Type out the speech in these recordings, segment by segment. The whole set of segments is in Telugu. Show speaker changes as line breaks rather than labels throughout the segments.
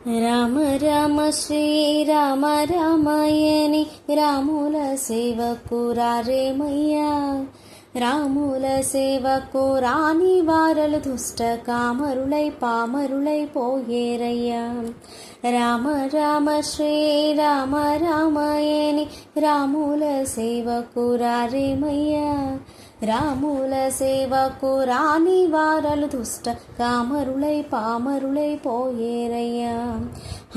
రామ రామ శ్రీరామ రామాయణి రాముల సేవకు రారేమయ్యా. రాముల సేవకు రాని వారలు దుష్ట కామరులై పామరులై పోయేరయ్యా. రామ రామ శ్రీరామ రామాయణి రాముల సేవకు రారేమయ్యా. రాముల సేవకు రాని వారలు దుష్ట కామరులై పామరులై పోయేరయ్యా.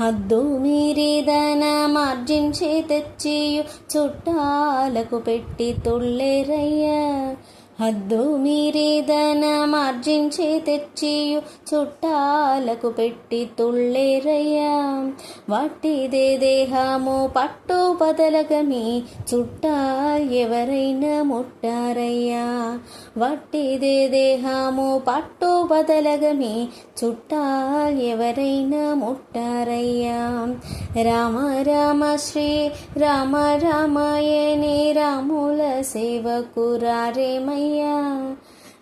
హద్దు మీరిదన మార్జించే తెచ్చియు చుట్టాలకు పెట్టి తుళ్ళేరయ్యా. హద్దు మీరిదన మార్జించే తెచ్చియు చుట్టాలకు పెట్టి తుళ్ళేరయ్యా. వట్టిదే దేహము పట్టు బదలగమి చుట్టాలు ఎవరైనా ముట్టారయ్యా. వట్టిదే దేహము పట్టు బదలగమి చుట్టాలు ఎవరైనా ముట్టారయ్యా. రామ రామ శ్రీ రామ రామాయణి రాముల సేవకు రారేమయ్యా.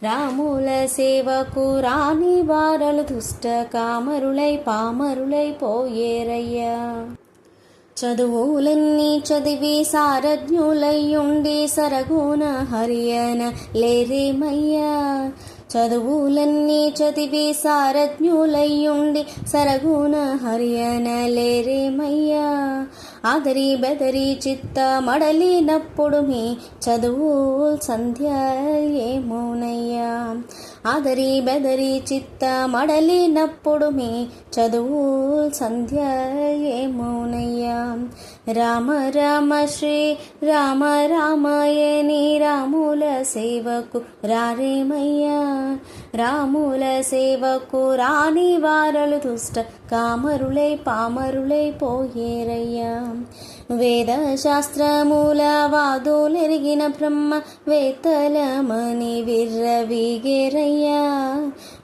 రాముల సేవకు రాని వారలు దుష్ట కామరులై పామరులై పోయేరయ్యా. చదువులన్నీ చదివి సారజ్ఞులయ్యుండి సరగుణ హరియన లేరేమయ్యా. చదువులన్నీ చదివి సారజ్ఞులయ్యుండి సరగుణ హరియన లేరేమయ్యా. ఆదరి బెదరి చిత్త మడలినప్పుడు మీ చదువు సంధ్య ఏమోనయ్యా. ఆదరి బెదరి చిత్త మడలినప్పుడు మీ చదువు సంధ్య ఏమోనయ్యా. రామ రామ శ్రీ రామ రామాయణి రాముల సేవకు రారేమయ్యా. రాముల సేవకు రాని వారలు దుష్ట కామరులై పామరులై పోయేరయ్యా. వేద శాస్త్రముల వాదులెరిగిన బ్రహ్మ వేతలమని విర్రవీగేరయ్యా.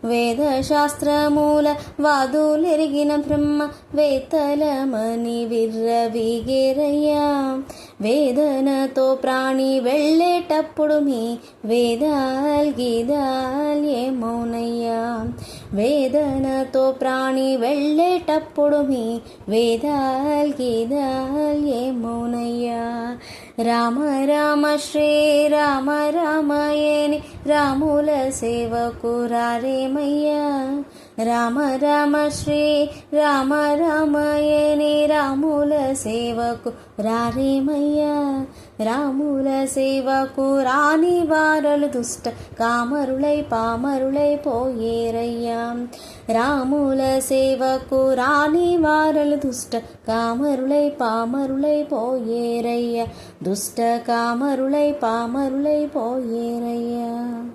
వేద శాస్త్రముల వాదులెరిగిన బ్రహ్మ వేతలమని విర్రవీగేరయ్యా. వేదనతో ప్రాణి వెళ్ళేటప్పుడు మీ వేదాల్ గీదాల్ ఏమోనయ్యా. వేదనతో ప్రాణి వెళ్ళేటప్పుడు మీ వేదాల్ గీదాల్ ఏమోనయ్యా. రామ రామ శ్రీ రామ రామాయణి రాముల సేవకు రారేమయ్యా. రామ రామ శ్రీ రామ రామాయణి రాముల సేవకు రారేమయ్యా. రాముల సేవకు రాని వారలు దుష్ట కామరులై పామరులై పోయేరయ్యా. రాముల సేవకు రాని వారలు దుష్ట కామరులై పామరులై పోయేరయ్యా. దుష్ట కామరులై పామరులై పోయేరయ్యా.